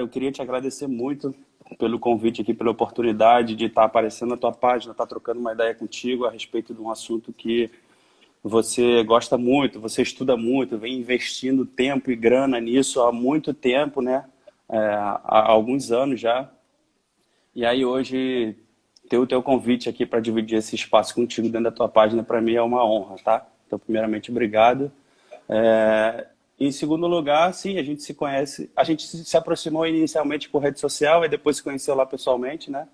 eu queria te agradecer muito pelo convite aqui, pela oportunidade de estar aparecendo na tua página, estar trocando uma ideia contigo a respeito de um assunto que você gosta muito, você estuda muito, vem investindo tempo e grana nisso há muito tempo, né? Há alguns anos já. E aí hoje ter o teu convite aqui para dividir esse espaço contigo dentro da tua página, para mim é uma honra, tá? Então, primeiramente, obrigado. Em segundo lugar, sim, a gente se conhece, a gente se aproximou inicialmente por rede social e depois se conheceu lá pessoalmente, né?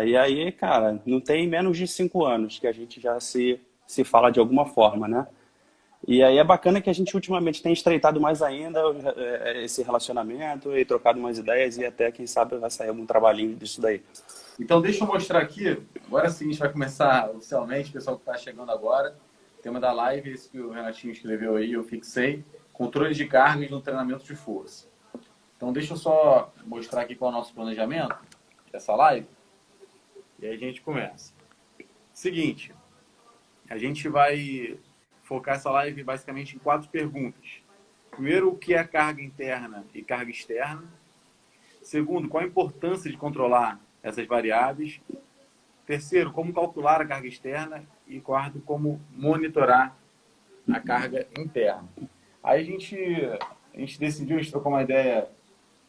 E aí, cara, não tem menos de 5 anos que a gente já se fala de alguma forma, né? E aí é bacana que a gente ultimamente tem estreitado mais ainda esse relacionamento e trocado umas ideias e até, quem sabe, vai sair algum trabalhinho disso daí. Então, deixa eu mostrar aqui. Agora sim, a gente vai começar oficialmente. O pessoal que está chegando agora. O tema da live, esse que o Renatinho escreveu aí, eu fixei. Controle de cargas no treinamento de força. Então, deixa eu só mostrar aqui qual é o nosso planejamento dessa live. E aí a gente começa. Seguinte, a gente vai focar essa live basicamente em 4 perguntas. Primeiro, o que é carga interna e carga externa? Segundo, qual a importância de controlar essas variáveis? Terceiro, como calcular a carga externa? E quarto, como monitorar a carga interna. Aí a gente decidiu, a gente trocou uma ideia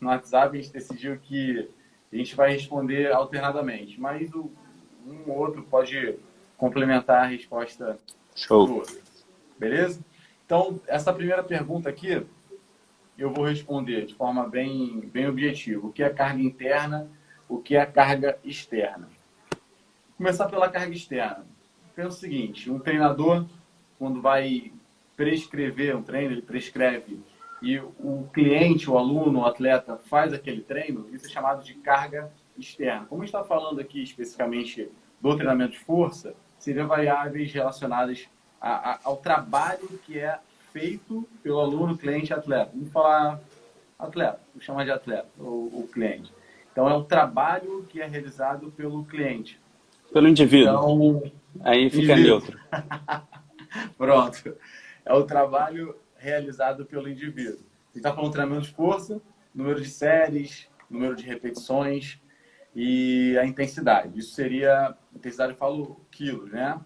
no WhatsApp, a gente decidiu que a gente vai responder alternadamente, mas um ou outro pode complementar a resposta do outro. Beleza? Então, essa primeira pergunta aqui, eu vou responder de forma bem objetiva. O que é carga interna? O que é carga externa? Vou começar pela carga externa. Pensa o seguinte, um treinador, quando vai prescrever um treino, ele prescreve, e o cliente, o aluno, o atleta faz aquele treino, isso é chamado de carga externa. Como a gente está falando aqui especificamente do treinamento de força, seriam variáveis relacionadas ao trabalho que é feito pelo aluno, cliente e atleta. Vamos falar atleta, vou chamar de atleta, o cliente. Então, é o trabalho que é realizado pelo cliente. Pelo indivíduo. Então, aí fica neutro. Pronto. É o trabalho realizado pelo indivíduo. A gente está falando de treinamento de força, número de séries, número de repetições e a intensidade. Isso seria, intensidade eu falo quilos, né?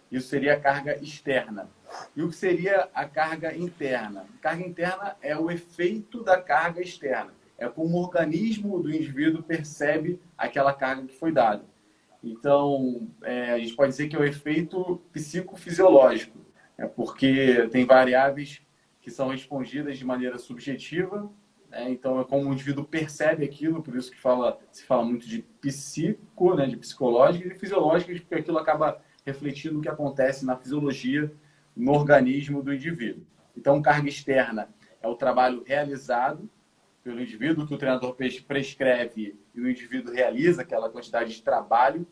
Isso seria a carga externa. E o que seria a carga interna? A carga interna é o efeito da carga externa. É como o organismo do indivíduo percebe aquela carga que foi dada. Então, a gente pode dizer que é o efeito psicofisiológico, porque tem variáveis que são respondidas de maneira subjetiva, né? Então, é como o indivíduo percebe aquilo, por isso que se fala muito de psico, né? De psicológico, e de fisiológico, porque aquilo acaba refletindo o que acontece na fisiologia, no organismo do indivíduo. Então, carga externa é o trabalho realizado pelo indivíduo, que o treinador prescreve e o indivíduo realiza aquela quantidade de trabalho.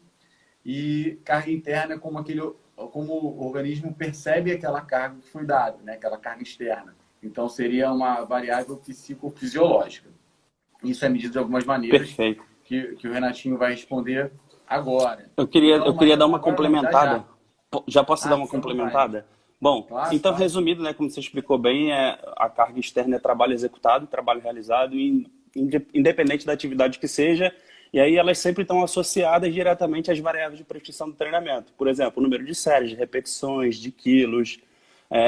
E carga interna é como o organismo percebe aquela carga que foi dada, né? Aquela carga externa. Então, seria uma variável psicofisiológica. Isso é medido de algumas maneiras. Perfeito. Que o Renatinho vai responder agora. Eu queria dar uma complementada. Já posso dar uma fica à complementada? Bom, Claro, então, claro. resumido, né, como você explicou bem, a carga externa é trabalho executado, trabalho realizado, independente da atividade que seja, e aí elas sempre estão associadas diretamente às variáveis de prescrição do treinamento. Por exemplo, o número de séries, de repetições, de quilos,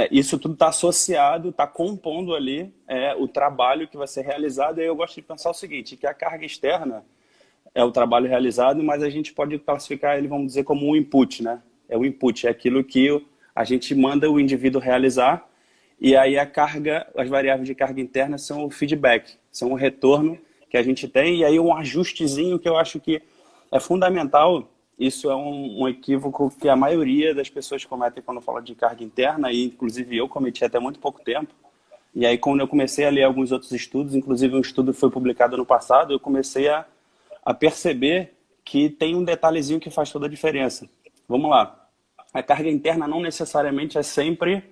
isso tudo está associado, está compondo ali o trabalho que vai ser realizado. E aí eu gosto de pensar o seguinte, que a carga externa é o trabalho realizado, mas a gente pode classificar ele, vamos dizer, como um input, né? É o input, é aquilo que a gente manda o indivíduo realizar, e aí as variáveis de carga interna são o feedback, são o retorno que a gente tem, e aí um ajustezinho que eu acho que é fundamental. Isso é um equívoco que a maioria das pessoas cometem quando fala de carga interna, e inclusive eu cometi até muito pouco tempo. E aí, quando eu comecei a ler alguns outros estudos, inclusive um estudo que foi publicado no passado, eu comecei a perceber que tem um detalhezinho que faz toda a diferença. Vamos lá. A carga interna não necessariamente é sempre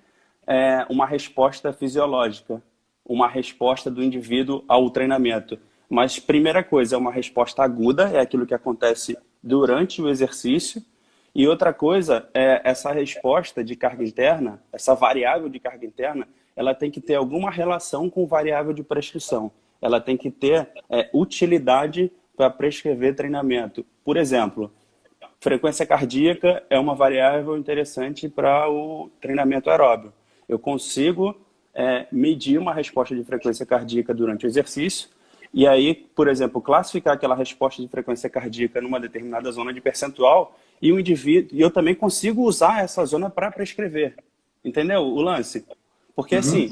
uma resposta fisiológica, uma resposta do indivíduo ao treinamento. Mas, primeira coisa, é uma resposta aguda, é aquilo que acontece durante o exercício. E outra coisa é essa resposta de carga interna, essa variável de carga interna, ela tem que ter alguma relação com variável de prescrição. ela tem que ter utilidade para prescrever treinamento. Por exemplo, frequência cardíaca é uma variável interessante para o treinamento aeróbio. Eu consigo medir uma resposta de frequência cardíaca durante o exercício e aí, por exemplo, classificar aquela resposta de frequência cardíaca numa determinada zona de percentual e o indivíduo, e eu também consigo usar essa zona para prescrever. Entendeu o lance? Porque, assim,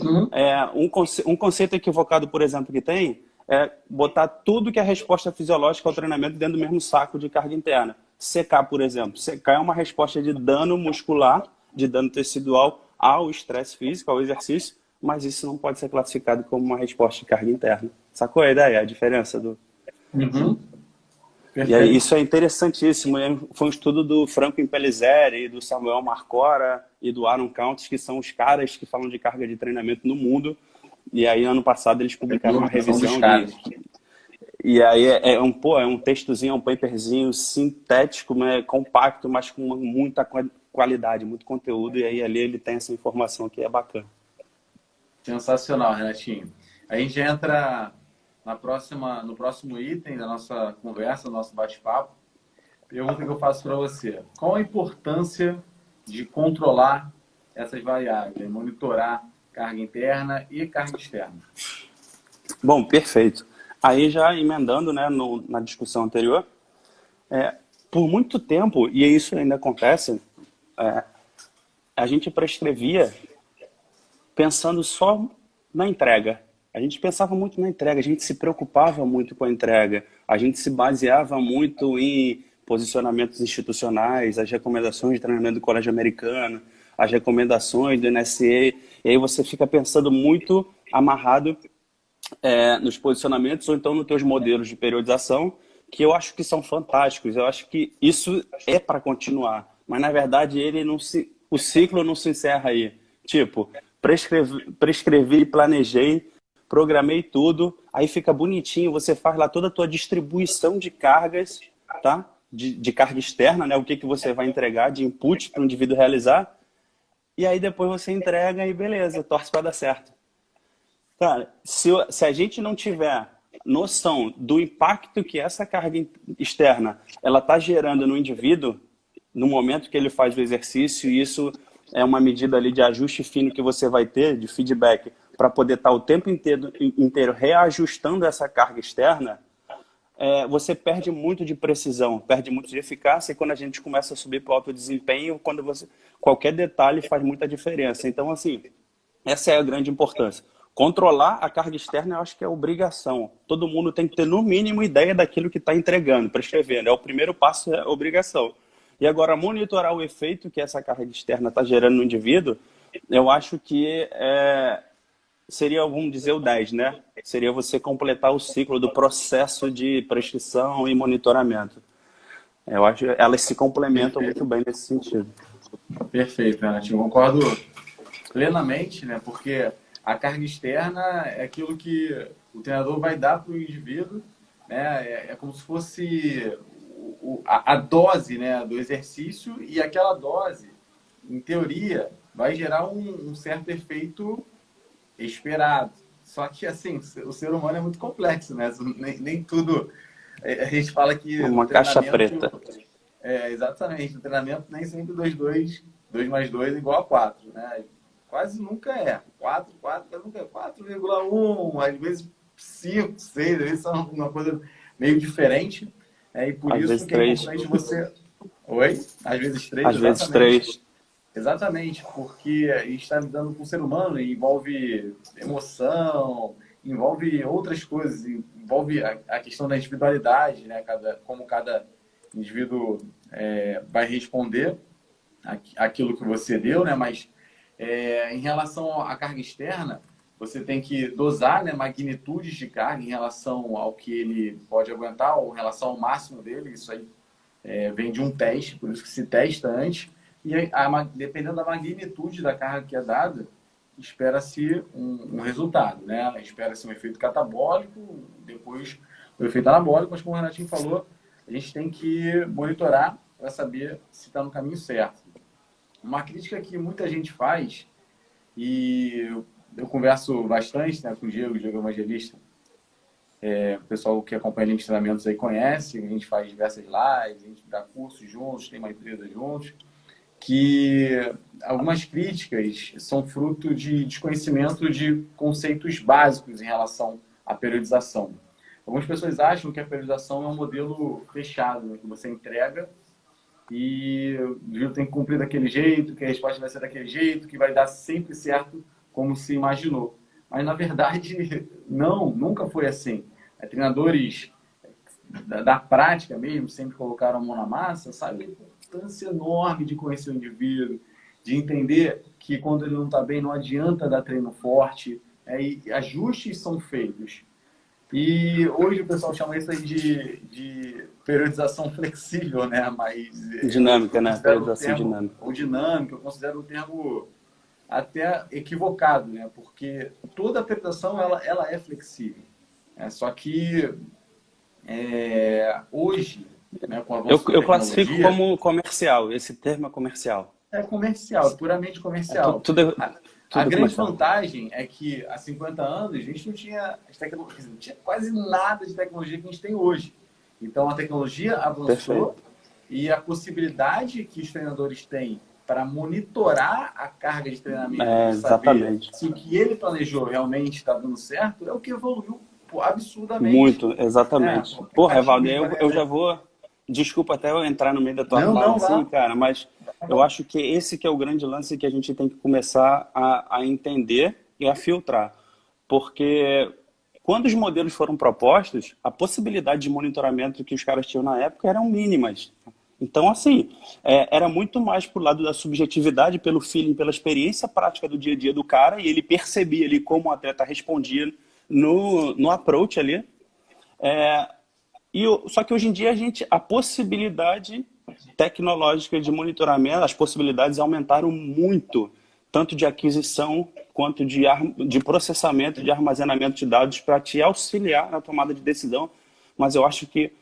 um conceito equivocado, por exemplo, que tem é botar tudo que é resposta fisiológica ao treinamento dentro do mesmo saco de carga interna. CK, por exemplo. CK é uma resposta de dano muscular, de dano tecidual ao estresse físico, ao exercício, mas isso não pode ser classificado como uma resposta de carga interna. Sacou a ideia, a diferença do... E aí, isso é interessantíssimo. Foi um estudo do Franco Impellizzeri, do Samuel Marcora e do Aaron Counts, que são os caras que falam de carga de treinamento no mundo. E aí, ano passado, eles publicaram uma revisão de... E aí, é um textozinho, um paperzinho sintético, né, compacto, mas com muita qualidade, muito conteúdo. E aí, ali, ele tem essa informação que é bacana. Sensacional, Renatinho. A gente entra no próximo item da nossa conversa, do nosso bate-papo. Pergunta que eu faço para você. Qual a importância de controlar essas variáveis, monitorar carga interna e carga externa? Bom, perfeito. Aí já emendando, né, na discussão anterior, por muito tempo, e isso ainda acontece, a gente prescrevia pensando só na entrega. A gente pensava muito na entrega, a gente se preocupava muito com a entrega, a gente se baseava muito em posicionamentos institucionais, as recomendações de treinamento do Colégio Americano, as recomendações do NSA, e aí você fica pensando muito amarrado nos posicionamentos ou então nos teus modelos de periodização, que eu acho que são fantásticos, eu acho que isso é para continuar, mas na verdade o ciclo não se encerra aí. Tipo, prescrevi, planejei, programei tudo, aí fica bonitinho, você faz lá toda a tua distribuição de cargas, tá? De carga externa, né? O que você vai entregar de input para o indivíduo realizar, e aí depois você entrega e beleza, torce para dar certo. Cara, se a gente não tiver noção do impacto que essa carga externa ela está gerando no indivíduo, no momento que ele faz o exercício, e isso é uma medida ali de ajuste fino que você vai ter, de feedback, para poder estar o tempo inteiro reajustando essa carga externa, você perde muito de precisão, perde muito de eficácia, e quando a gente começa a subir para o alto desempenho, qualquer detalhe faz muita diferença. Então, assim, essa é a grande importância. Controlar a carga externa, eu acho que é obrigação. Todo mundo tem que ter, no mínimo, ideia daquilo que está entregando, prescrevendo. O primeiro passo é a obrigação. E agora, monitorar o efeito que essa carga externa está gerando no indivíduo, eu acho que seria, vamos dizer, o 10, né? Seria você completar o ciclo do processo de prescrição e monitoramento. Eu acho que elas se complementam muito bem nesse sentido. Perfeito, Renatinho. Concordo plenamente, né? Porque a carga externa é aquilo que o treinador vai dar para o indivíduo, né? É como se fosse a dose, né, do exercício, e aquela dose, em teoria, vai gerar um certo efeito esperado. Só que, assim, o ser humano é muito complexo, né? Nem tudo... A gente fala que... Uma caixa preta. Exatamente. No treinamento, nem sempre 2 mais 2 é igual a 4, né? Quase nunca é. 4 nunca é 4,1, às vezes 5, 6, às vezes são uma coisa meio diferente. E por às isso que é importante você... Oi? Às vezes 3, às vezes 3. Exatamente, porque a gente está lidando com o ser humano e envolve emoção, envolve outras coisas, envolve a questão da individualidade, né? Como cada indivíduo vai responder aquilo que você deu, né? Mas em relação à carga externa, você tem que dosar, né, magnitudes de carga em relação ao que ele pode aguentar, ou em relação ao máximo dele. Isso aí vem de um teste, por isso que se testa antes. E dependendo da magnitude da carga que é dada, espera-se um resultado, né? Espera-se um efeito catabólico, depois o efeito anabólico, mas como o Renatinho falou, a gente tem que monitorar para saber se está no caminho certo. Uma crítica que muita gente faz, e eu converso bastante, né, com o Diego Evangelista, O pessoal que acompanha a linha de treinamentos aí conhece, a gente faz diversas lives, a gente dá cursos juntos, tem uma empresa juntos, que algumas críticas são fruto de desconhecimento de conceitos básicos em relação à periodização. Algumas pessoas acham que a periodização é um modelo fechado, né, que você entrega e o livro tem que cumprir daquele jeito, que a resposta vai ser daquele jeito, que vai dar sempre certo como se imaginou. Mas, na verdade, não, nunca foi assim. Treinadores da prática mesmo, sempre colocaram a mão na massa, sabe a importância enorme de conhecer o indivíduo, de entender que quando ele não está bem, não adianta dar treino forte, e ajustes são feitos. E hoje o pessoal chama isso aí de periodização flexível, né? Mas Dinâmica, né? Periodização dinâmica. Ou dinâmica, eu considero o termo até equivocado, né? Porque toda a periodização ela é flexível. Só que hoje, né, com a eu classifico como comercial, esse termo é comercial. É comercial, puramente comercial. A grande vantagem é que há 50 anos a gente não tinha quase nada de tecnologia que a gente tem hoje. Então a tecnologia avançou. Perfeito. E a possibilidade que os treinadores têm para monitorar a carga de treinamento, saber se o que ele planejou realmente está dando certo, é o que evoluiu absurdamente. Muito, exatamente. Porra, Valdir, eu já vou... Desculpa até eu entrar no meio da tua fala, assim, cara, mas eu acho que esse que é o grande lance que a gente tem que começar a entender e a filtrar. Porque quando os modelos foram propostos, a possibilidade de monitoramento que os caras tinham na época eram mínimas. Então, assim, era muito mais pro lado da subjetividade, pelo feeling, pela experiência prática do dia a dia do cara, e ele percebia ali como o atleta respondia no approach ali. Só que hoje em dia a possibilidade tecnológica de monitoramento, as possibilidades aumentaram muito, tanto de aquisição quanto de processamento, de armazenamento de dados para te auxiliar na tomada de decisão. Mas eu acho que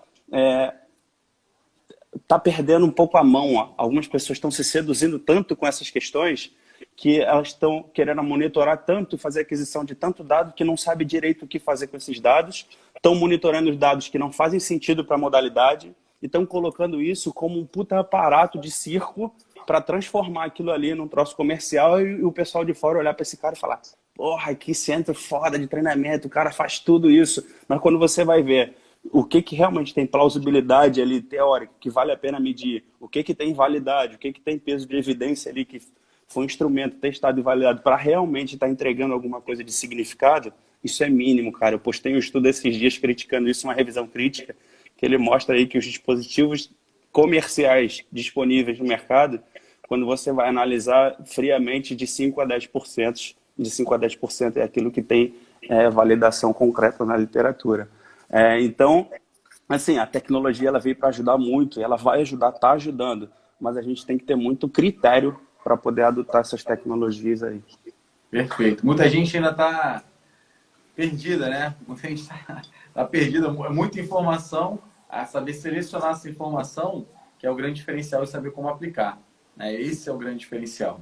está perdendo um pouco a mão. Ó. Algumas pessoas estão se seduzindo tanto com essas questões que elas estão querendo monitorar tanto, fazer aquisição de tanto dado que não sabe direito o que fazer com esses dados, estão monitorando os dados que não fazem sentido para a modalidade e estão colocando isso como um puta aparato de circo para transformar aquilo ali num troço comercial e o pessoal de fora olhar para esse cara e falar: porra, que centro foda de treinamento, o cara faz tudo isso. Mas quando você vai ver o que realmente tem plausibilidade ali teórica, que vale a pena medir, o que tem validade, o que tem peso de evidência ali, que foi um instrumento testado e validado para realmente estar entregando alguma coisa de significado, isso é mínimo, cara. Eu postei um estudo esses dias criticando isso, uma revisão crítica, que ele mostra aí que os dispositivos comerciais disponíveis no mercado, quando você vai analisar friamente, de 5 a 10%, de 5 a 10% é aquilo que tem validação concreta na literatura. Então, assim, a tecnologia ela veio para ajudar muito, ela vai ajudar, está ajudando, mas a gente tem que ter muito critério para poder adotar essas tecnologias aí. Perfeito. Muita gente ainda está perdida, né? Muita gente está perdida. É muita informação, a saber selecionar essa informação, que é o grande diferencial, e saber como aplicar. Né? Esse é o grande diferencial.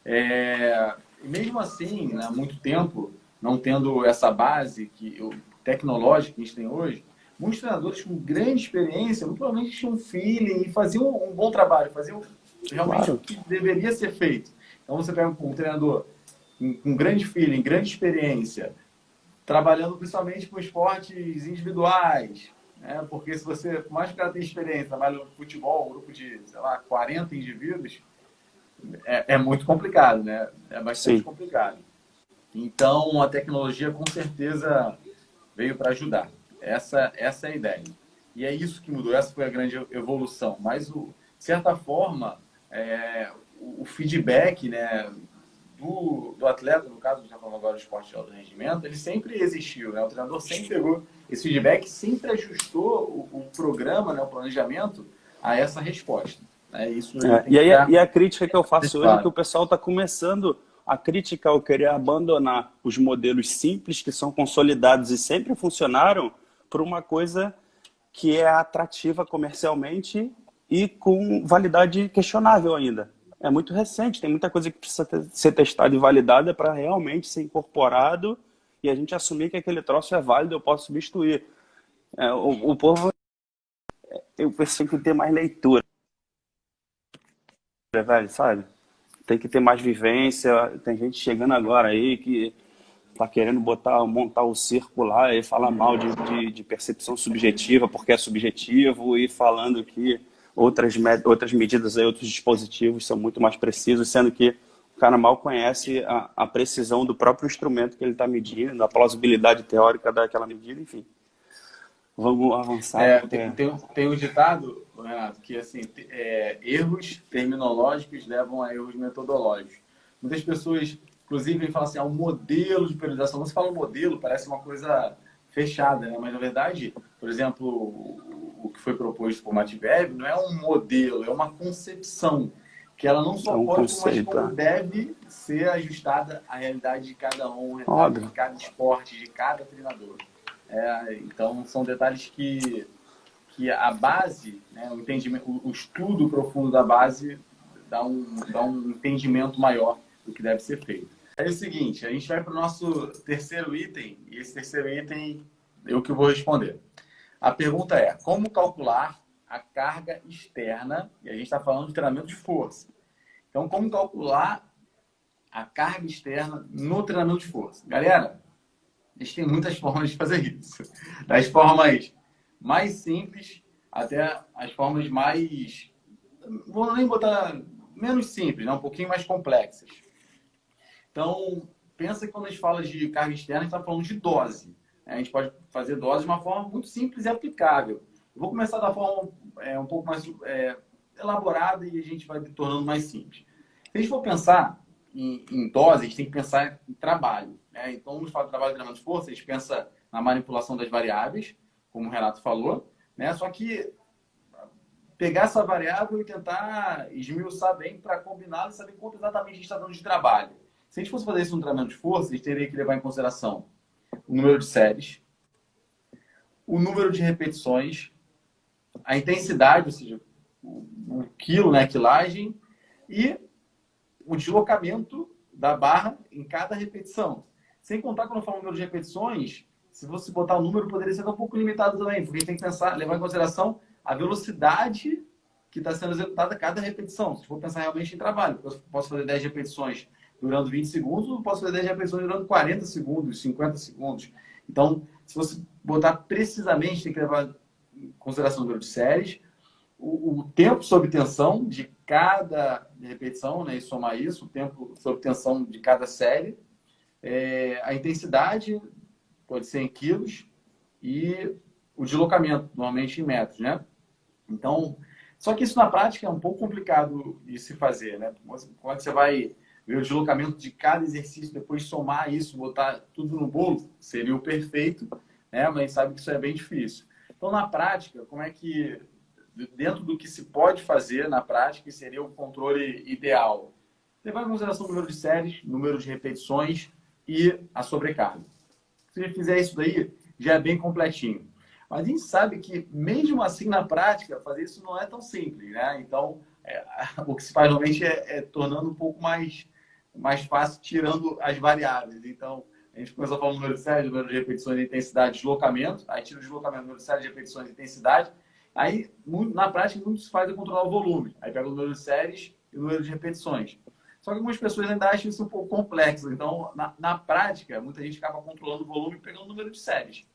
E mesmo assim, né, há muito tempo, não tendo essa base tecnológica que a gente tem hoje, muitos treinadores com grande experiência, muito provavelmente tinham um feeling e faziam um bom trabalho, faziam realmente o que deveria ser feito. Então você pega um treinador com grande feeling, grande experiência, trabalhando principalmente com esportes individuais, né? Porque se você, por mais que o cara tenha experiência, trabalha no futebol, um grupo de, sei lá, 40 indivíduos, é muito complicado, né? É bastante complicado. Então a tecnologia com certeza veio para ajudar. Essa é a ideia. E é isso que mudou, essa foi a grande evolução. Mas, de certa forma, o feedback, né, do atleta, no caso, a gente está falando agora do esporte de alto rendimento, ele sempre existiu. Né? O treinador sempre pegou esse feedback, sempre ajustou o programa, né, o planejamento, a essa resposta. Isso e a crítica que eu faço hoje é que o pessoal está começando a criticar ou querer abandonar os modelos simples que são consolidados e sempre funcionaram por uma coisa que é atrativa comercialmente e com validade questionável ainda. É muito recente, tem muita coisa que precisa ser testada e validada para realmente ser incorporado e a gente assumir que aquele troço é válido, eu posso substituir. O povo, eu preciso que ter mais leitura, velho, sabe? Tem que ter mais vivência. Tem gente chegando agora aí que tá querendo montar o circo lá e falar mal de percepção subjetiva porque é subjetivo e falando que outras medidas aí, outros dispositivos são muito mais precisos, sendo que o cara mal conhece a precisão do próprio instrumento que ele está medindo, a plausibilidade teórica daquela medida, enfim. Vamos avançar. Tem um ditado, Renato, que assim, erros terminológicos levam a erros metodológicos. Muitas pessoas, inclusive, falam assim, um modelo de periodização. Quando você fala modelo, parece uma coisa fechada, né? Mas, na verdade, por exemplo, o que foi proposto por Matveev não é um modelo, é uma concepção, que ela não só pode, mas como deve ser ajustada à realidade de cada um, de cada esporte, de cada treinador. Então, são detalhes que a base, né, o entendimento, o estudo profundo da base dá um entendimento maior do que deve ser feito. É o seguinte, a gente vai para o nosso terceiro item, e esse terceiro item eu que vou responder. A pergunta é, como calcular a carga externa, e a gente está falando de treinamento de força. Então, como calcular a carga externa no treinamento de força? Galera, a gente tem muitas formas de fazer isso. Das formas mais simples até as formas mais... Vou nem botar menos simples, né? Um pouquinho mais complexas. Então, pensa que quando a gente fala de carga externa, a gente está falando de dose. A gente pode fazer dose de uma forma muito simples e aplicável. Eu vou começar da forma um pouco mais elaborada e a gente vai tornando mais simples. Se a gente for pensar em dose, a gente tem que pensar em trabalho. Então, no fato de trabalho de treinamento de força, a gente pensa na manipulação das variáveis, como o Renato falou, né? Só que pegar essa variável e tentar esmiuçar bem para combiná-la e saber quanto exatamente a gente está dando de trabalho. Se a gente fosse fazer isso no treinamento de força, a gente teria que levar em consideração o número de séries, o número de repetições, a intensidade, ou seja, o quilo, né, a quilagem, e o deslocamento da barra em cada repetição. Sem contar, quando eu falo número de repetições, se você botar o número, poderia ser um pouco limitado também, porque a gente tem que pensar, levar em consideração a velocidade que está sendo executada a cada repetição. Se for pensar realmente em trabalho, eu posso fazer 10 repetições durando 20 segundos, ou posso fazer 10 repetições durando 40 segundos, 50 segundos. Então, se você botar precisamente, tem que levar em consideração o número de séries, o tempo sob tensão de cada repetição, né, e somar isso, o tempo sob tensão de cada série, a intensidade, pode ser em quilos, e o deslocamento, normalmente em metros, né? Então, só que isso na prática é um pouco complicado de se fazer, né? Como é que você vai ver o deslocamento de cada exercício, depois somar isso, botar tudo no bolo? Seria o perfeito, né? Mas sabe que isso é bem difícil. Então, na prática, como é que, dentro do que se pode fazer na prática, seria o controle ideal? Levar em consideração o número de séries, número de repetições e a sobrecarga. Se a gente fizer isso daí, já é bem completinho. Mas a gente sabe que, mesmo assim, na prática, fazer isso não é tão simples, né? Então, o que se faz normalmente é tornando um pouco mais fácil, tirando as variáveis. Então, a gente começou a falar o número de séries, número de repetições, intensidade, deslocamento. Aí tira o deslocamento, número de séries, repetições, intensidade. Aí, na prática, muito se faz é controlar o volume. Aí pega o número de séries e o número de repetições. Só que algumas pessoas ainda acham isso um pouco complexo. Então, na prática, muita gente acaba controlando o volume e pegando o número de séries.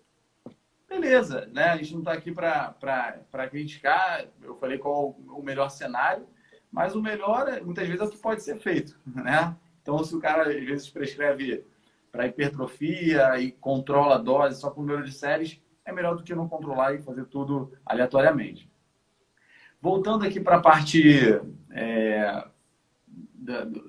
Beleza, né? A gente não está aqui para criticar. Eu falei qual o melhor cenário, mas o melhor, muitas vezes, é o que pode ser feito, né? Então, se o cara, às vezes, prescreve para hipertrofia e controla a dose só com o número de séries, é melhor do que não controlar e fazer tudo aleatoriamente. Voltando aqui para a parte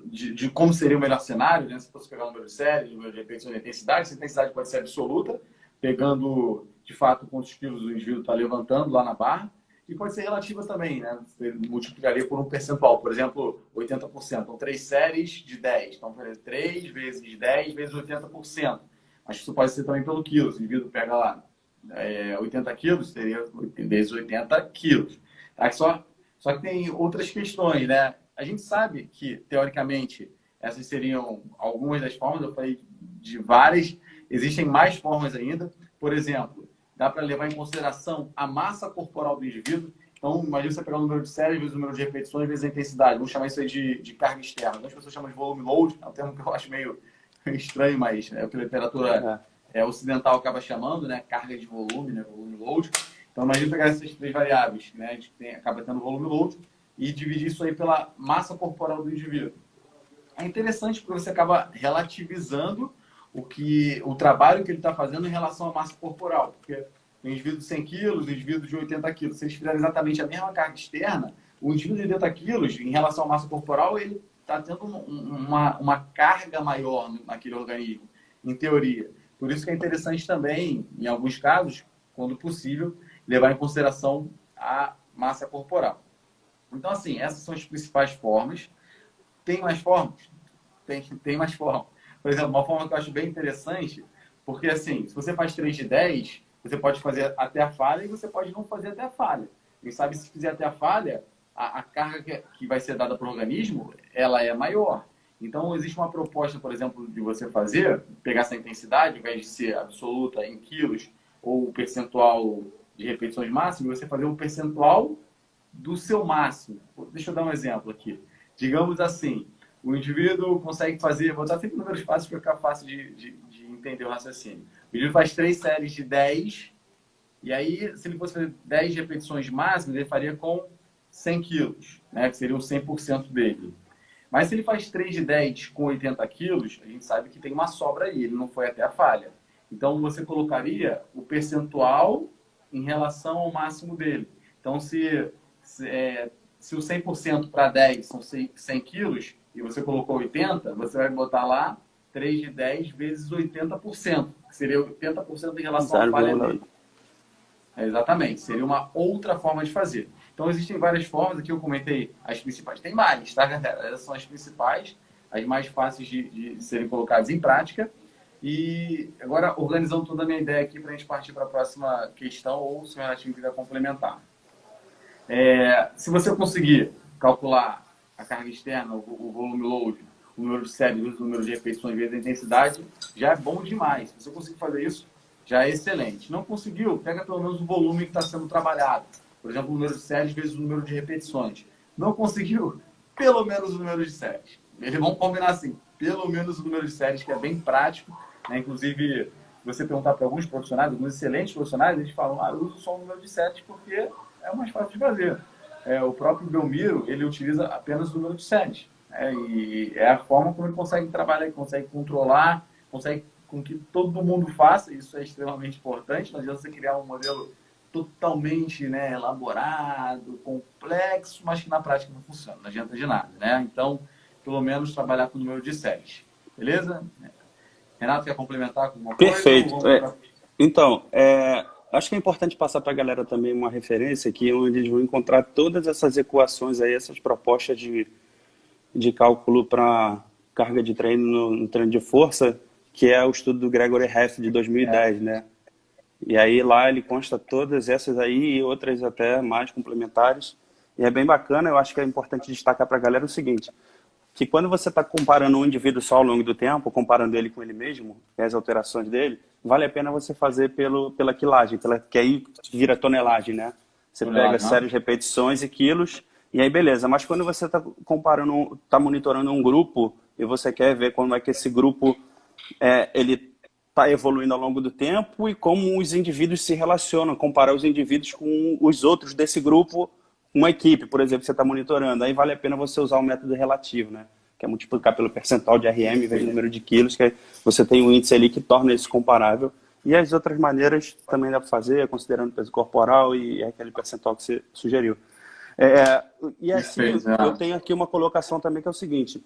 de como seria o melhor cenário, né? Se fosse pegar o número de séries, o número de repetições e intensidade, essa intensidade pode ser absoluta, pegando, de fato, quantos quilos o indivíduo está levantando lá na barra, e pode ser relativa também, né? Você multiplicaria por um percentual, por exemplo, 80%. Então, 3 séries de 10. Então, 3 vezes 10 vezes 80%. Mas isso pode ser também pelo quilo. Se o indivíduo pega lá 80 quilos, seria vezes 80 quilos. Tá? Só que tem outras questões, né? A gente sabe que, teoricamente, essas seriam algumas das formas, eu falei de várias, Existem mais formas ainda. Por exemplo, dá para levar em consideração a massa corporal do indivíduo. Então, imagina você pegar o número de séries, vezes o número de repetições, vezes a intensidade. Vamos chamar isso aí de carga externa. Algumas pessoas chamam de volume load, é um termo que eu acho meio estranho, mas é o que a literatura ocidental acaba chamando, né? Carga de volume, né? Volume load. Então, imagina pegar essas três variáveis, né? A gente acaba tendo volume load e dividir isso aí pela massa corporal do indivíduo. É interessante porque você acaba relativizando o trabalho que ele está fazendo em relação à massa corporal. Porque o indivíduo de 100 quilos, o indivíduo de 80 quilos, se eles fizerem exatamente a mesma carga externa, o indivíduo de 80 quilos, em relação à massa corporal, ele está tendo uma carga maior naquele organismo, em teoria. Por isso que é interessante também, em alguns casos, quando possível, levar em consideração a massa corporal. Então, assim, essas são as principais formas. Tem mais formas? Tem mais formas. Por exemplo, uma forma que eu acho bem interessante, porque, assim, se você faz 3 de 10, você pode fazer até a falha e você pode não fazer até a falha. Quem sabe, se fizer até a falha, a carga que vai ser dada para o organismo, ela é maior. Então, existe uma proposta, por exemplo, de você pegar essa intensidade, ao invés de ser absoluta em quilos, ou o percentual de repetições máximas, você fazer um percentual do seu máximo. Deixa eu dar um exemplo aqui. Digamos assim, o indivíduo consegue fazer, vou dar sempre números fáceis para ficar fácil de entender o raciocínio. O indivíduo faz 3 séries de 10, e aí, se ele fosse fazer 10 repetições máximas, ele faria com 100 quilos, né? Que seria o 100% dele. Mas se ele faz 3 de 10 com 80 quilos, a gente sabe que tem uma sobra aí, ele não foi até a falha. Então, você colocaria o percentual em relação ao máximo dele. Então, se o 100% para 10 são 100 quilos, e você colocou 80, você vai botar lá 3 de 10 vezes 80%, que seria 80% em relação à falha dele. Exatamente, seria uma outra forma de fazer. Então, existem várias formas, aqui eu comentei as principais. Tem mais, tá, galera? Essas são as principais, as mais fáceis de serem colocadas em prática. E agora, organizando toda a minha ideia aqui para a gente partir para a próxima questão, ou se o Renatinho quiser complementar. Se você conseguir calcular a carga externa, o volume load, o número de séries, o número de repetições vezes a intensidade, já é bom demais. Se você conseguir fazer isso, já é excelente. Não conseguiu, pega pelo menos o volume que está sendo trabalhado. Por exemplo, o número de séries vezes o número de repetições. Não conseguiu, pelo menos o número de séries. Eles vão combinar assim, pelo menos o número de séries, que é bem prático, né? Inclusive, se você perguntar para alguns profissionais, alguns excelentes profissionais, eles falam, eu uso só o número de séries porque é o mais fácil de fazer. O próprio Belmiro, ele utiliza apenas o número de séries. E é a forma como ele consegue trabalhar, ele consegue controlar, consegue com que todo mundo faça, isso é extremamente importante. Não adianta você criar um modelo totalmente, né, elaborado, complexo, mas que na prática não funciona, não adianta de nada, né? Então, pelo menos trabalhar com o número de séries. Beleza? Renato, quer complementar com alguma coisa? Perfeito. Então, acho que é importante passar para a galera também uma referência aqui, onde eles vão encontrar todas essas equações aí, essas propostas de cálculo para carga de treino no treino de força, que é o estudo do Gregory Heft de 2010, né? E aí lá ele consta todas essas aí e outras até mais complementares. E é bem bacana, eu acho que é importante destacar para a galera o seguinte, que quando você está comparando um indivíduo só ao longo do tempo, comparando ele com ele mesmo, as alterações dele, vale a pena você fazer pela quilagem, que aí vira tonelagem, né? Você pega séries, repetições e quilos, e aí beleza. Mas quando você está comparando, está monitorando um grupo, e você quer ver como é que esse grupo ele está evoluindo ao longo do tempo e como os indivíduos se relacionam, comparar os indivíduos com os outros desse grupo, uma equipe, por exemplo, que você está monitorando. Aí vale a pena você usar o método relativo, né? Que é multiplicar pelo percentual de RM vezes o número de quilos, que você tem um índice ali que torna isso comparável. E as outras maneiras também dá para fazer, considerando peso corporal e aquele percentual que você sugeriu. E assim, eu tenho aqui uma colocação também que é o seguinte.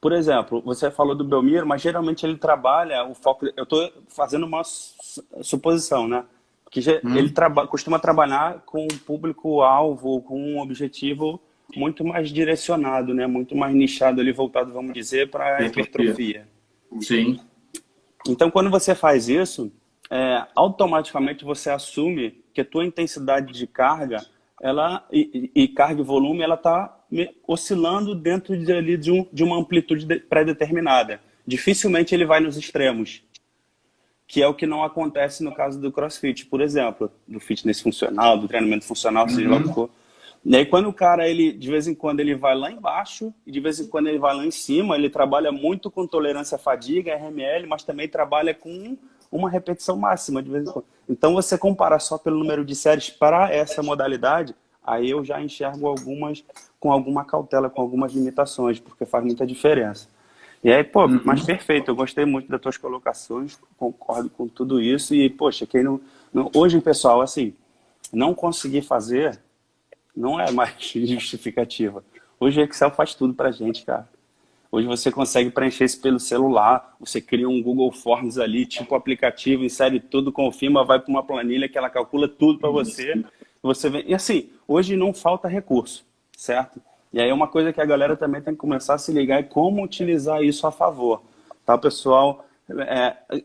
Por exemplo, você falou do Belmiro, mas geralmente ele trabalha o foco... Eu estou fazendo uma suposição, né? Que ele costuma trabalhar com um público-alvo, com um objetivo muito mais direcionado, né? Muito mais nichado ali, voltado, vamos dizer, para a hipertrofia. Sim. Então, quando você faz isso, automaticamente você assume que a tua intensidade de carga e carga e volume, ela está oscilando dentro de uma amplitude pré-determinada. dificilmente ele vai nos extremos, que é o que não acontece no caso do CrossFit, por exemplo, do fitness funcional, do treinamento funcional, seja lá o que for. E aí quando o cara, ele, de vez em quando ele vai lá embaixo e de vez em quando ele vai lá em cima, ele trabalha muito com tolerância à fadiga, RML, mas também trabalha com uma repetição máxima de vez em quando. Então você comparar só pelo número de séries para essa modalidade, aí eu já enxergo algumas com alguma cautela, com algumas limitações, porque faz muita diferença. E aí, pô, mas perfeito, eu gostei muito das tuas colocações, concordo com tudo isso e, poxa, quem hoje, pessoal, assim, não conseguir fazer não é mais justificativa. Hoje o Excel faz tudo pra gente, cara. Hoje você consegue preencher isso pelo celular, você cria um Google Forms ali, tipo aplicativo, insere tudo, confirma, vai para uma planilha que ela calcula tudo para você. Você vê. E assim, hoje não falta recurso, certo? E aí uma coisa que a galera também tem que começar a se ligar é como utilizar isso a favor. Tá, pessoal?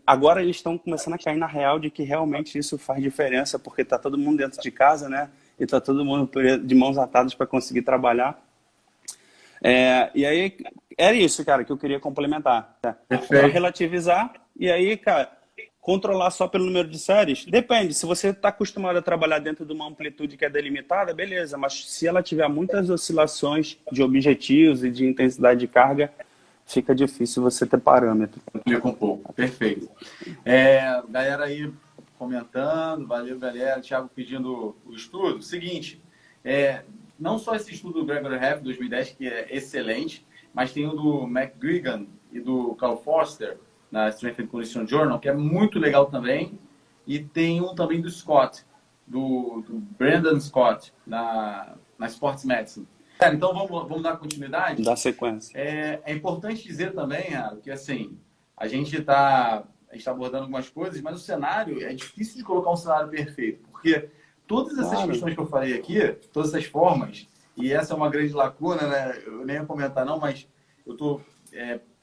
Agora eles estão começando a cair na real de que realmente isso faz diferença, porque tá todo mundo dentro de casa, né? E tá todo mundo de mãos atadas para conseguir trabalhar. E aí, era isso, cara, que eu queria complementar. Tá? Para relativizar, e aí, cara, controlar só pelo número de séries, depende. Se você está acostumado a trabalhar dentro de uma amplitude que é delimitada, beleza. Mas se ela tiver muitas oscilações de objetivos e de intensidade de carga, fica difícil você ter parâmetro. Complica um pouco, perfeito. Galera aí comentando, valeu, galera. Thiago pedindo o estudo. Seguinte, não só esse estudo do Gregory Heff, 2010, que é excelente, mas tem o do McGuigan e do Carl Foster, na Strength and Conditioning Journal, que é muito legal também. E tem um também do Scott, do Brandon Scott, na Sports Medicine. Então, vamos dar continuidade? Dar sequência. É importante dizer também, Harold, que assim, a gente está abordando algumas coisas, mas o cenário, é difícil de colocar um cenário perfeito, porque todas essas questões que eu falei aqui, todas essas formas, e essa é uma grande lacuna, né? Eu nem ia comentar não, mas eu estou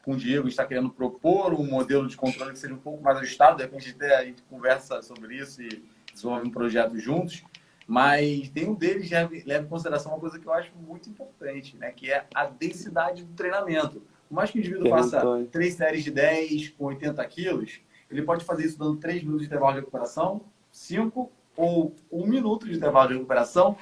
com o Diego, está querendo propor um modelo de controle que seja um pouco mais ajustado, de repente até a gente conversa sobre isso e desenvolve um projeto juntos, mas tem um deles que leva em consideração uma coisa que eu acho muito importante, né? Que é a densidade do treinamento. Por mais que o indivíduo faça 3 séries de 10 com 80 quilos, ele pode fazer isso dando 3 minutos de intervalo de recuperação, 5 ou 1 minuto de intervalo de recuperação.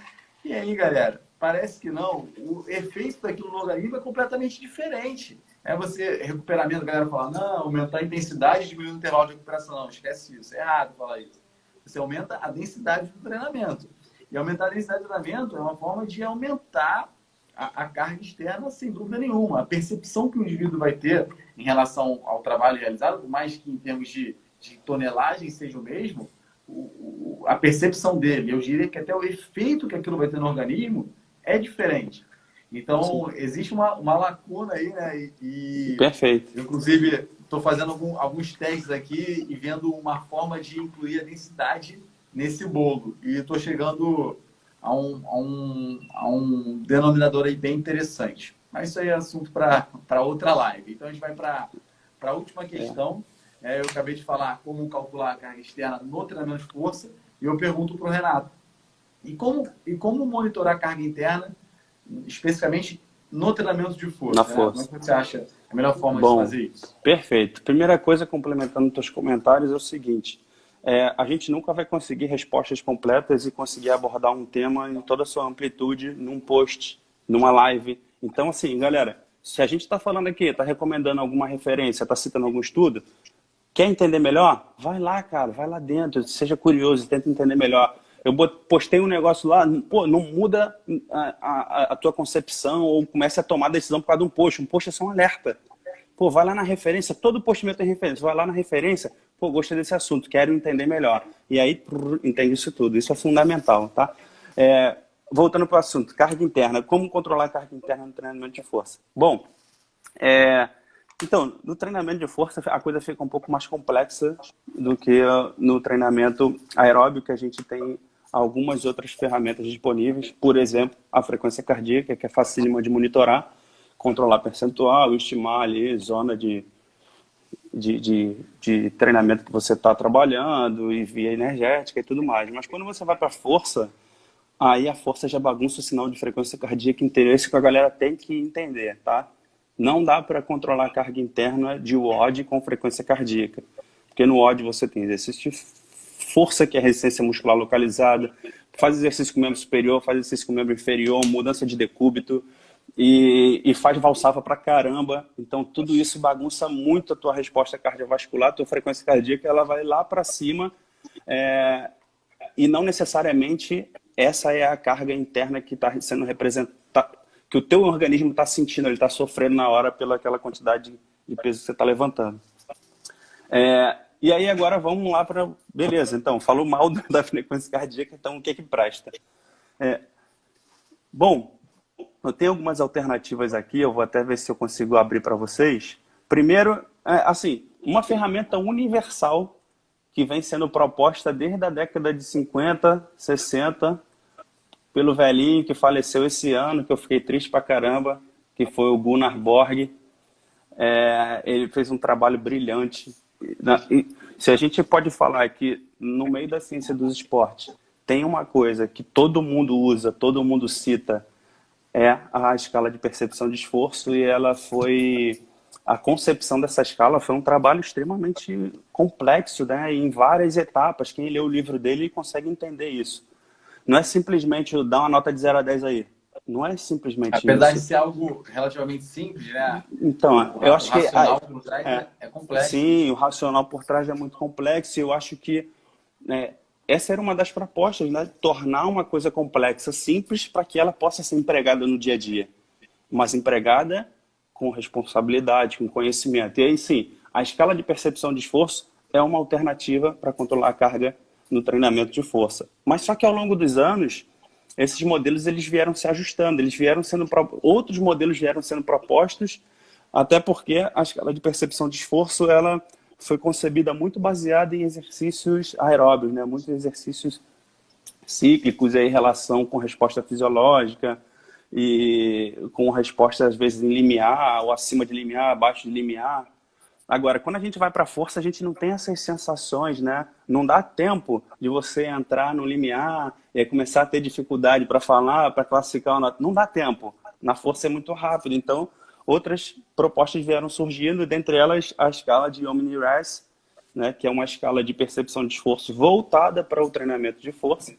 E aí, galera, parece que não, o efeito daquilo no organismo é completamente diferente. Você, recuperamento, a galera fala, não, aumentar a intensidade e diminuir o intervalo de recuperação. Não, esquece isso, é errado falar isso. Você aumenta a densidade do treinamento. E aumentar a densidade do treinamento é uma forma de aumentar a carga externa, sem dúvida nenhuma. A percepção que o indivíduo vai ter em relação ao trabalho realizado, por mais que em termos de tonelagem seja o mesmo, a percepção dele, eu diria que até o efeito que aquilo vai ter no organismo é diferente. Então, existe uma lacuna aí, né? Perfeito. Inclusive, estou fazendo alguns testes aqui e vendo uma forma de incluir a densidade nesse bolo. E estou chegando a um denominador aí bem interessante. Mas isso aí é assunto para outra live. Então, a gente vai para a última questão. Eu acabei de falar como calcular a carga externa no treinamento de força. E eu pergunto para o Renato. E como monitorar a carga interna, especificamente no treinamento de força? Na força. Como é que você acha a melhor forma de fazer isso? Perfeito. Primeira coisa, complementando os teus comentários, é o seguinte. A gente nunca vai conseguir respostas completas e conseguir abordar um tema em toda a sua amplitude num post, numa live. Então, assim, galera, se a gente está falando aqui, está recomendando alguma referência, está citando algum estudo, quer entender melhor? Vai lá, cara, vai lá dentro, seja curioso, tenta entender melhor. Eu postei um negócio lá, pô, não muda a tua concepção ou comece a tomar decisão por causa de um post. Um post é só um alerta. Pô, vai lá na referência, todo post meu tem referência, vai lá na referência, pô, gostei desse assunto, quero entender melhor. E aí, entende isso tudo. Isso é fundamental, tá? Voltando para o assunto, carga interna. Como controlar a carga interna no treinamento de força? Bom, então, no treinamento de força, a coisa fica um pouco mais complexa do que no treinamento aeróbico, que a gente tem algumas outras ferramentas disponíveis. Por exemplo, a frequência cardíaca, que é facílima de monitorar, controlar percentual, estimar ali zona de treinamento que você está trabalhando e via energética e tudo mais. Mas quando você vai para a força, aí a força já bagunça o sinal de frequência cardíaca inteiro. Isso que a galera tem que entender, tá? Não dá para controlar a carga interna de WOD com frequência cardíaca. Porque no WOD você tem exercício de força, que é a resistência muscular localizada, faz exercício com o membro superior, faz exercício com o membro inferior, mudança de decúbito, e faz valsalva pra caramba. Então tudo isso bagunça muito a tua resposta cardiovascular, a tua frequência cardíaca, ela vai lá para cima, e não necessariamente essa é a carga interna que está sendo representada, que o teu organismo está sentindo, ele está sofrendo na hora pela aquela quantidade de peso que você está levantando. E aí agora vamos lá para... Beleza, então, falou mal da frequência cardíaca, então o que presta? Bom, eu tenho algumas alternativas aqui, eu vou até ver se eu consigo abrir para vocês. Primeiro, assim, uma ferramenta universal que vem sendo proposta desde a década de 50, 60, pelo velhinho que faleceu esse ano, que eu fiquei triste pra caramba, que foi o Gunnar Borg. Ele fez um trabalho brilhante. Se a gente pode falar que no meio da ciência dos esportes tem uma coisa que todo mundo usa, todo mundo cita, é a escala de percepção de esforço, e a concepção dessa escala foi um trabalho extremamente complexo, né, em várias etapas. Quem lê o livro dele consegue entender isso. Não é simplesmente dar uma nota de 0 a 10 aí. Não é simplesmente Apesar isso. de ser algo relativamente simples, né? Então, eu acho que... O racional por trás é complexo. Sim, o racional por trás é muito complexo, e eu acho que essa era uma das propostas, né? Tornar uma coisa complexa simples para que ela possa ser empregada no dia a dia. Mas empregada com responsabilidade, com conhecimento. E aí sim, a escala de percepção de esforço é uma alternativa para controlar a carga no treinamento de força. Mas só que ao longo dos anos, esses modelos eles vieram se ajustando, outros modelos vieram sendo propostos, até porque a escala de percepção de esforço ela foi concebida muito baseada em exercícios aeróbios, né? Muitos exercícios cíclicos em relação com resposta fisiológica e com resposta às vezes em limiar, ou acima de limiar, abaixo de limiar. Agora, quando a gente vai para a força, a gente não tem essas sensações, né? Não dá tempo de você entrar no limiar e começar a ter dificuldade para falar, para classificar. Não dá tempo. Na força é muito rápido. Então, outras propostas vieram surgindo, dentre elas a escala de Omni-RAS, né? Que é uma escala de percepção de esforço voltada para o treinamento de força.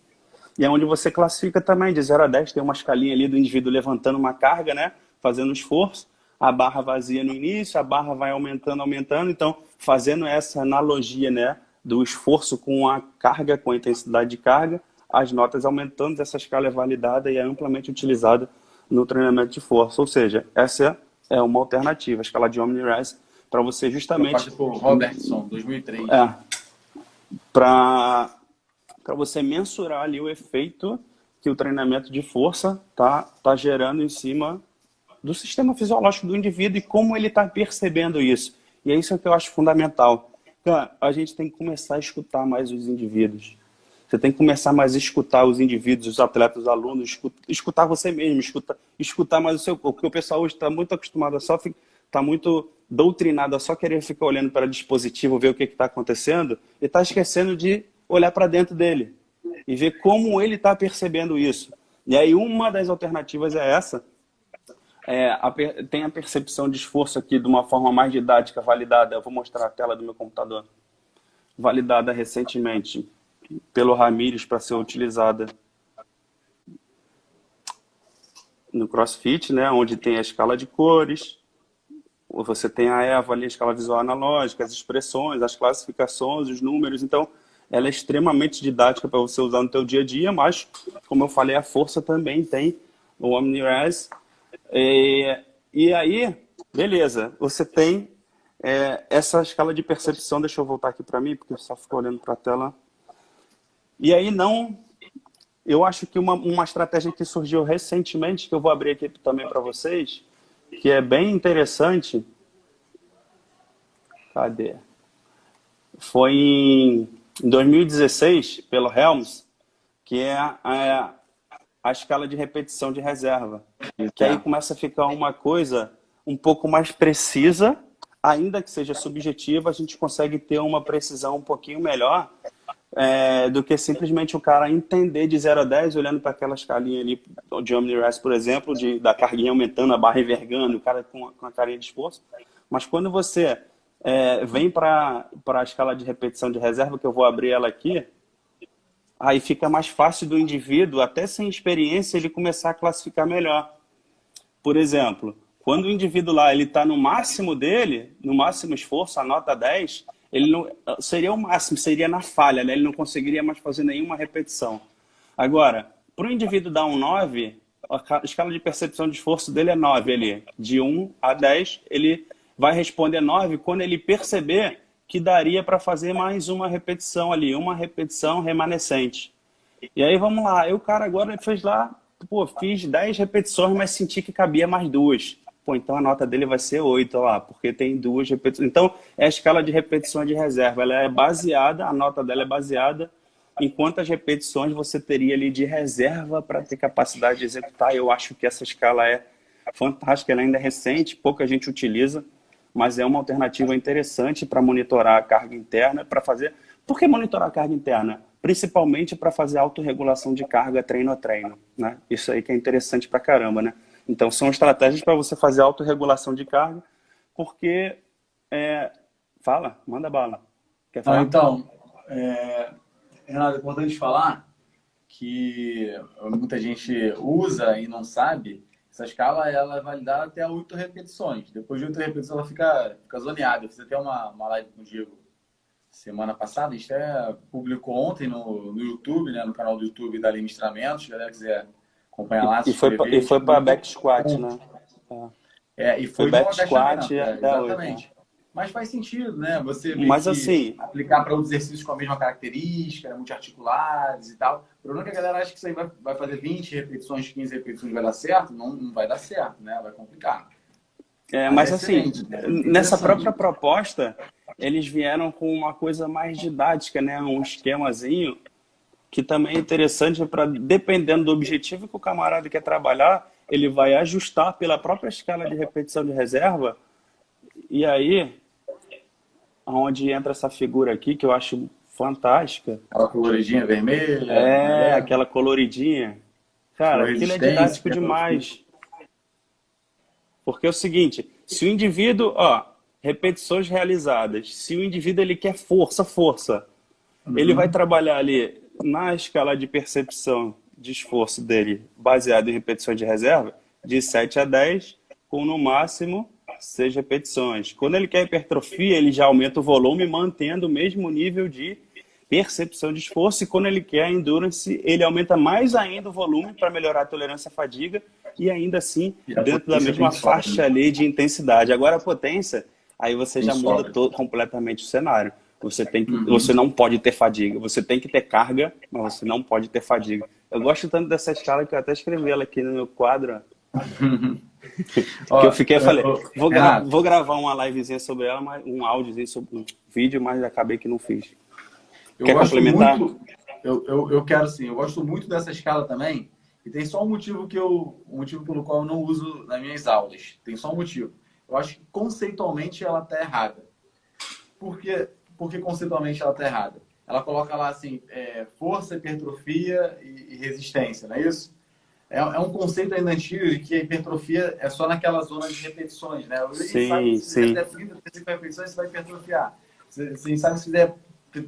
E é onde você classifica também de 0 a 10, tem uma escalinha ali do indivíduo levantando uma carga, né? Fazendo esforço. A barra vazia no início, a barra vai aumentando, aumentando. Então, fazendo essa analogia, né, do esforço com a carga, com a intensidade de carga, as notas aumentando, essa escala é validada e é amplamente utilizada no treinamento de força. Ou seja, essa é uma alternativa, a escala de Omni-RAS, para você justamente... Por Robertson, 2003. Para você mensurar ali o efeito que o treinamento de força tá gerando em cima do sistema fisiológico do indivíduo e como ele está percebendo isso. E é isso que eu acho fundamental. Então, a gente tem que começar a escutar mais os indivíduos. Você tem que começar mais a escutar os indivíduos, os atletas, os alunos, escutar você mesmo, escutar mais o seu corpo. Porque o pessoal hoje está muito acostumado está muito doutrinado a só querer ficar olhando para o dispositivo, ver o que está acontecendo, e está esquecendo de olhar para dentro dele e ver como ele está percebendo isso. E aí uma das alternativas é essa. Tem a percepção de esforço aqui de uma forma mais didática, validada. Eu vou mostrar a tela do meu computador. Validada recentemente pelo Ramírez para ser utilizada no CrossFit, né, onde tem a escala de cores, você tem a EVA ali, a escala visual analógica, as expressões, as classificações, os números. Então, ela é extremamente didática para você usar no teu dia a dia, mas, como eu falei, a força também tem o Omni-RAS. E aí, beleza, você tem essa escala de percepção. Deixa eu voltar aqui para mim, porque eu só fico olhando para a tela. E aí eu acho que uma estratégia que surgiu recentemente, que eu vou abrir aqui também para vocês, que é bem interessante. Cadê? Foi em 2016, pelo Helms, que é a escala de repetição de reserva. Que aí começa a ficar uma coisa um pouco mais precisa, ainda que seja subjetiva, a gente consegue ter uma precisão um pouquinho melhor do que simplesmente o cara entender de 0 a 10, olhando para aquela escalinha ali de OmniRest, por exemplo, da carguinha aumentando, a barra envergando, o cara com a carinha de esforço. Mas quando você vem para a escala de repetição de reserva, que eu vou abrir ela aqui, aí fica mais fácil do indivíduo, até sem experiência, ele começar a classificar melhor. Por exemplo, quando o indivíduo lá ele está no máximo dele, no máximo esforço, a nota 10, ele não, seria o máximo, seria na falha, né? Ele não conseguiria mais fazer nenhuma repetição. Agora, para o indivíduo dar um 9, a escala de percepção de esforço dele é 9 ali. De 1 a 10, ele vai responder 9 quando ele perceber que daria para fazer mais uma repetição ali, uma repetição remanescente. E aí vamos lá, aí o cara agora fez lá, pô, fiz 10 repetições, mas senti que cabia mais 2. Pô, então a nota dele vai ser 8, ó lá, porque tem 2 repetições. Então, é a escala de repetições de reserva. Ela é baseada, a nota dela é baseada em quantas repetições você teria ali de reserva para ter capacidade de executar. Eu acho que essa escala é fantástica, ela ainda é recente, pouca gente utiliza, mas é uma alternativa interessante para monitorar a carga interna, para fazer... Por que monitorar a carga interna? Principalmente para fazer autorregulação de carga treino a treino, né? Isso aí que é interessante pra caramba, né? Então, são estratégias para você fazer autorregulação de carga, porque... Fala, manda bala. Quer falar? Então, Renato, é importante falar que muita gente usa e não sabe. Essa escala ela é validada até 8 repetições. Depois de 8 repetições, ela fica zoneada. Eu fiz até uma live com o Diego semana passada. A gente até publicou ontem no YouTube, né, no canal do YouTube da Lean Instrumentos. Se a galera quiser acompanhar lá, E foi para back squat, né? E foi back squat, exatamente. Mas faz sentido, né? Você assim, aplicar para outros exercícios com a mesma característica, né? Multiarticulares e tal. O problema é que a galera acha que isso aí vai fazer 20 repetições, 15 repetições, vai dar certo. Não vai dar certo, né? Vai complicar. Mas assim, nessa própria proposta, eles vieram com uma coisa mais didática, né? Um esquemazinho que também é interessante para, dependendo do objetivo que o camarada quer trabalhar, ele vai ajustar pela própria escala de repetição de reserva. E aí, onde entra essa figura aqui, que eu acho fantástica. Aquela coloridinha vermelha. Aquela coloridinha. Cara, aquilo é didático demais. Porque é o seguinte, se o indivíduo, repetições realizadas, se o indivíduo ele quer força, ele vai trabalhar ali na escala de percepção de esforço dele, baseado em repetições de reserva, de 7 a 10, com no máximo 6 repetições. Quando ele quer hipertrofia, ele já aumenta o volume, mantendo o mesmo nível de percepção de esforço. E quando ele quer endurance, ele aumenta mais ainda o volume para melhorar a tolerância à fadiga e ainda assim dentro da mesma faixa ali de intensidade. Agora a potência, aí você já muda completamente o cenário. Você não pode ter fadiga. Você tem que ter carga, mas você não pode ter fadiga. Eu gosto tanto dessa escala que eu até escrevi ela aqui no meu quadro. Que eu fiquei, falei, vou gravar uma livezinha sobre ela, um áudiozinho sobre um vídeo, mas acabei que não fiz. Quer complementar? Eu quero sim. Eu gosto muito dessa escala também. E tem só um motivo pelo qual eu não uso nas minhas aulas. Tem só um motivo. Eu acho que conceitualmente ela está errada. Por que conceitualmente ela está errada? Ela coloca lá assim, força, hipertrofia e resistência, não é isso? É um conceito ainda antigo de que a hipertrofia é só naquela zona de repetições, né? Sim. Se você fizer 30, 35 repetições, você vai hipertrofiar. Você sabe que se fizer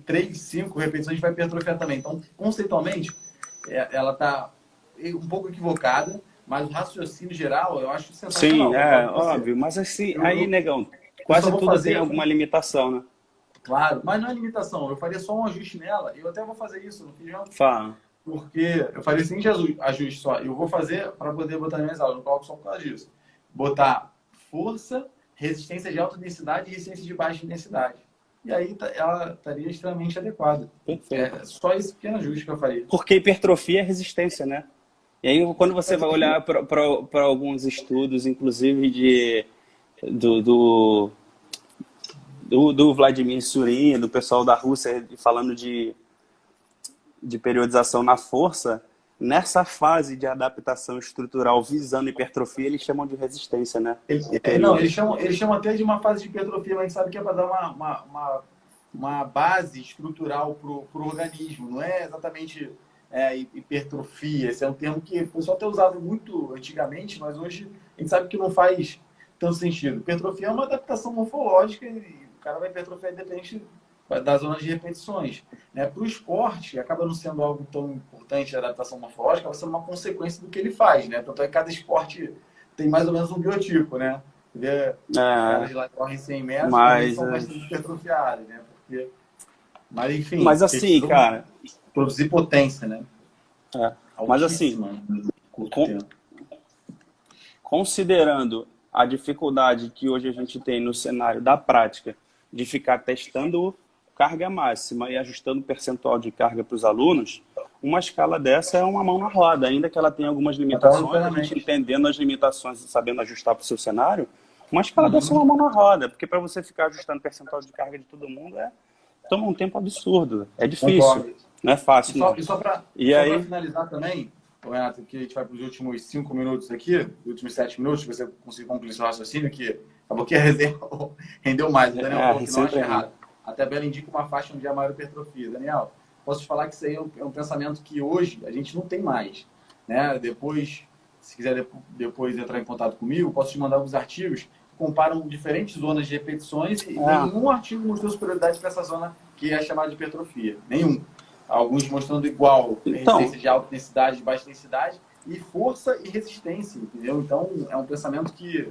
3, 5 repetições, vai hipertrofiar também. Então, conceitualmente, ela está um pouco equivocada, mas o raciocínio geral eu acho sensacional. Sim, óbvio. Mas assim, negão, quase tudo tem alguma limitação, né? Claro, mas não é limitação. Eu faria só um ajuste nela. Eu até vou fazer isso, não fiz não? Fala. Porque eu faria o seguinte ajuste só. Eu vou fazer para poder botar nas minhas aulas. Não coloco só por causa disso. Botar força, resistência de alta densidade e resistência de baixa densidade. E aí ela estaria extremamente adequada. Perfeito. Só esse pequeno ajuste que eu faria. Porque hipertrofia é resistência, né? E aí quando você vai olhar para alguns estudos, inclusive do Vladimir Surin, do pessoal da Rússia, falando de periodização na força, nessa fase de adaptação estrutural visando hipertrofia, eles chamam de resistência, né? Eles chamam até de uma fase de hipertrofia, mas a gente sabe que é para dar uma base estrutural para o organismo, não é exatamente hipertrofia. Esse é um termo que o pessoal tem usado muito antigamente, mas hoje a gente sabe que não faz tanto sentido. Hipertrofia é uma adaptação morfológica e o cara vai hipertrofiar independente da zona de repetições. Né? Para o esporte, acaba não sendo algo tão importante a adaptação morfológica, acaba sendo uma consequência do que ele faz. Né? Tanto é que cada esporte tem mais ou menos um biotipo, né? Vê, os caras de lá correm 100 metros, mas são bastante hipertrofiados, né? Porque... Mas enfim, mas assim, cara, produzir potência, né? Mas assim, considerando a dificuldade que hoje a gente tem no cenário da prática de ficar testando carga máxima e ajustando o percentual de carga para os alunos, uma escala dessa é uma mão na roda, ainda que ela tenha algumas limitações, a gente entendendo as limitações e sabendo ajustar para o seu cenário, uma escala dessa é uma mão na roda, porque para você ficar ajustando o percentual de carga de todo mundo toma um tempo absurdo, é difícil, concordo. Não é fácil. E só para finalizar também, Renato, que a gente vai para os últimos 5 minutos aqui, os últimos 7 minutos, se você conseguir concluir seu raciocínio, que acabou que a reserva rendeu mais. O Daniel falou que não acha errado. A tabela indica uma faixa onde há maior hipertrofia. Daniel, posso te falar que isso aí é um pensamento que hoje a gente não tem mais. Né? Depois, se quiser depois entrar em contato comigo, posso te mandar alguns artigos que comparam diferentes zonas de repetições e nenhum artigo mostrou superioridade para essa zona que é chamada de hipertrofia. Nenhum. Alguns mostrando igual resistência de alta intensidade, de baixa intensidade, e força e resistência, entendeu? Então, é um pensamento que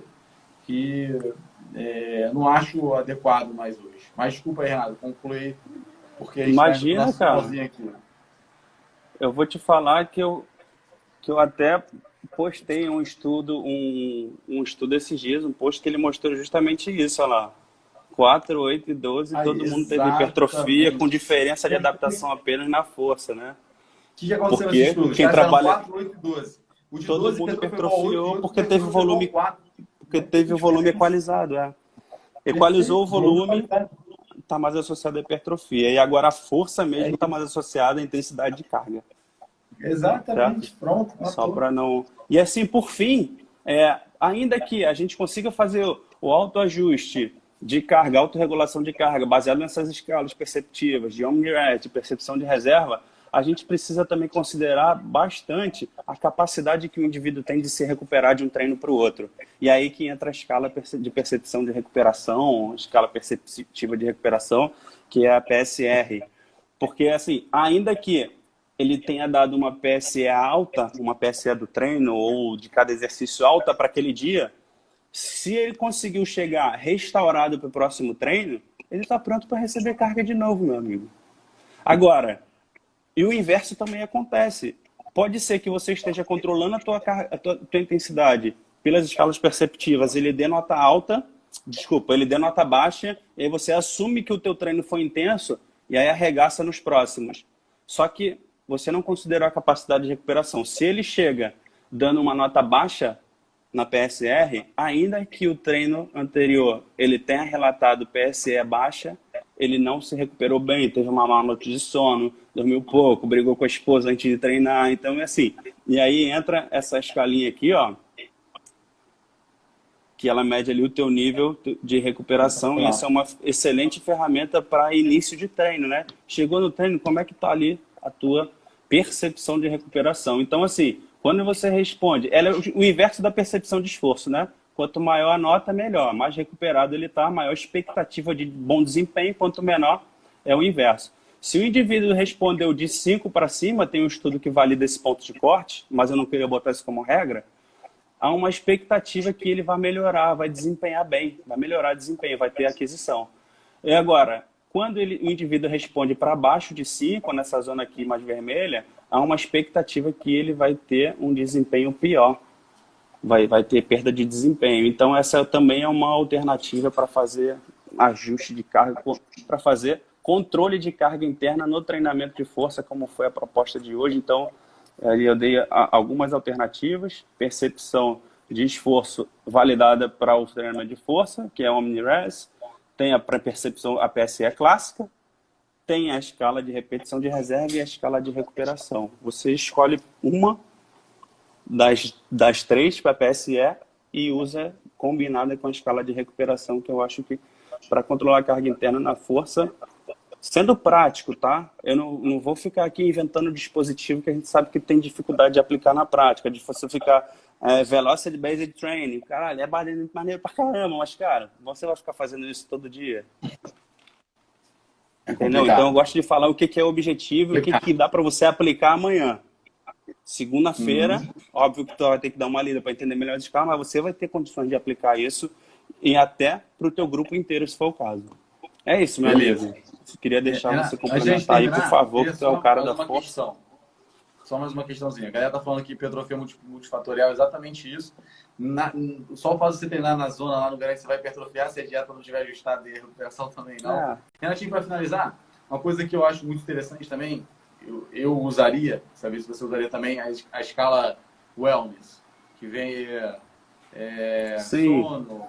não acho adequado mais hoje. Mas desculpa aí, Renato, concluir, porque a gente imagina, cara, aqui. Eu vou te falar que eu até postei um estudo esses dias, um post que ele mostrou justamente isso, olha lá. 4, 8 e 12, todo mundo teve hipertrofia com diferença de adaptação apenas na força, né? O que aconteceu nesse estudo? Quem trabalha 4, 8 e 12. O de todo 12 mundo hipertrofiou porque teve o volume equalizado, Equalizou o volume, está mais associado à hipertrofia. E agora a força mesmo está mais associada à intensidade de carga. Exatamente, certo? Pronto. Só para não... E assim, por fim, ainda que a gente consiga fazer o autoajuste de carga, autorregulação de carga, baseado nessas escalas perceptivas de OmniRes, de percepção de reserva, a gente precisa também considerar bastante a capacidade que o indivíduo tem de se recuperar de um treino para o outro. E aí que entra a escala de percepção de recuperação, a escala perceptiva de recuperação, que é a PSR. Porque, assim, ainda que ele tenha dado uma PSE alta, uma PSE do treino ou de cada exercício alta para aquele dia, se ele conseguiu chegar restaurado para o próximo treino, ele está pronto para receber carga de novo, meu amigo. Agora, e o inverso também acontece. Pode ser que você esteja controlando a tua intensidade pelas escalas perceptivas, ele dê nota baixa, e aí você assume que o teu treino foi intenso e aí arregaça nos próximos. Só que você não considerou a capacidade de recuperação. Se ele chega dando uma nota baixa na PSR, ainda que o treino anterior ele tenha relatado PSE baixa, ele não se recuperou bem, teve uma má noite de sono, dormiu pouco, brigou com a esposa antes de treinar, então é assim. E aí entra essa escalinha aqui, que ela mede ali o teu nível de recuperação, e essa é uma excelente ferramenta para início de treino, né? Chegou no treino, como é que tá ali a tua percepção de recuperação? Então, assim, quando você responde, ela é o inverso da percepção de esforço, né? Quanto maior a nota, melhor. Mais recuperado ele está, maior expectativa de bom desempenho, quanto menor é o inverso. Se o indivíduo respondeu de 5 para cima, tem um estudo que valida esse ponto de corte, mas eu não queria botar isso como regra, há uma expectativa que ele vai melhorar, vai desempenhar bem, vai melhorar o desempenho, vai ter aquisição. E agora, quando o indivíduo responde para baixo de 5, nessa zona aqui mais vermelha, há uma expectativa que ele vai ter um desempenho pior. Vai ter perda de desempenho. Então, essa também é uma alternativa para fazer ajuste de carga, para fazer controle de carga interna no treinamento de força, como foi a proposta de hoje. Então, eu dei algumas alternativas. Percepção de esforço validada para o treinamento de força, que é o OmniRes. Tem a percepção, a PSE clássica. Tem a escala de repetição de reserva e a escala de recuperação. Você escolhe uma das três para PSE e usa combinada com a escala de recuperação, que eu acho que para controlar a carga interna na força Sendo prático, tá? Eu não vou ficar aqui inventando dispositivo que a gente sabe que tem dificuldade de aplicar na prática, de você ficar Velocity Based Training. Caralho, é maneiro pra caramba, mas, cara, você vai ficar fazendo isso todo dia? É Entendeu? complicado. Então eu gosto de falar o que que é objetivo e o que que dá para você aplicar amanhã. Segunda-feira, óbvio que tu vai ter que dar uma lida para entender melhor a escala, mas você vai ter condições de aplicar isso e até para o teu grupo inteiro, se for o caso. É isso, meu Beleza. amigo. Queria deixar Renato, você antes de complementar aí, por favor, queria que tu é o só cara mais da uma força. questão. Só mais uma questãozinha. A galera tá falando que hipertrofia multifatorial é exatamente isso. Só o fato de você treinar na zona lá no lugar que você vai hipertrofiar, se a dieta não tiver ajustada e a recuperação também não. É. Renatinho, para finalizar, uma coisa que eu acho muito interessante também, eu usaria, saber se você usaria também, a escala Wellness, que vem Sim. sono.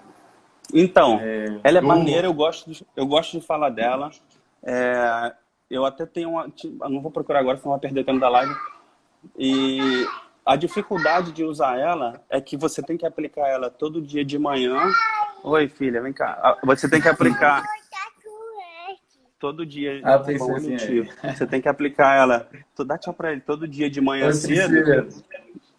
Então, ela é dor. maneira, eu gosto de falar dela. Eu até tenho uma. Não vou procurar agora, senão vai perder o tempo da live. E a dificuldade de usar ela é que você tem que aplicar ela todo dia de manhã. Oi, filha, vem cá. Você tem que aplicar todo dia. Tem Bom, sim, você tem que aplicar ela. Dá tchau pra ele todo dia de manhã cedo.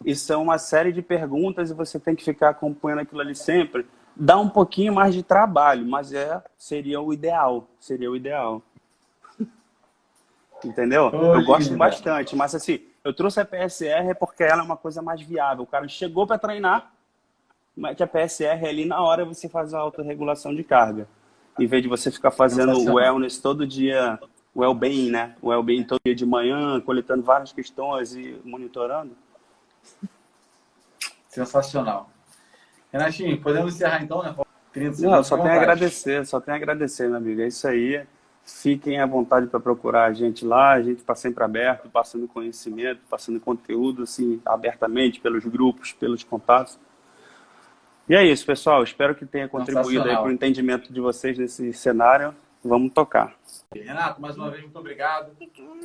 E são uma série de perguntas e você tem que ficar acompanhando aquilo ali sempre. Dá um pouquinho mais de trabalho, mas seria o ideal. Seria o ideal. Entendeu? Eu gosto bastante, mas assim, eu trouxe a PSR porque ela é uma coisa mais viável. O cara chegou para treinar, mas que a PSR ali na hora você faz a autorregulação de carga. Em vez de você ficar fazendo o wellness todo dia, o well-being, né? O well-being todo dia de manhã, coletando várias questões e monitorando. Sensacional. Renatinho, podemos encerrar então, né? 30 segundos. Não, só tenho a agradecer, meu amigo. É isso aí. Fiquem à vontade para procurar a gente lá. A gente está sempre aberto, passando conhecimento, passando conteúdo assim, abertamente pelos grupos, pelos contatos. E é isso, pessoal. Espero que tenha contribuído aí para o entendimento de vocês nesse cenário. Vamos tocar. Renato, mais uma vez, muito obrigado.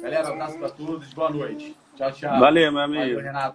Galera, um abraço para todos. Boa noite. Tchau, tchau. Valeu, meu amigo. Valeu, Renato.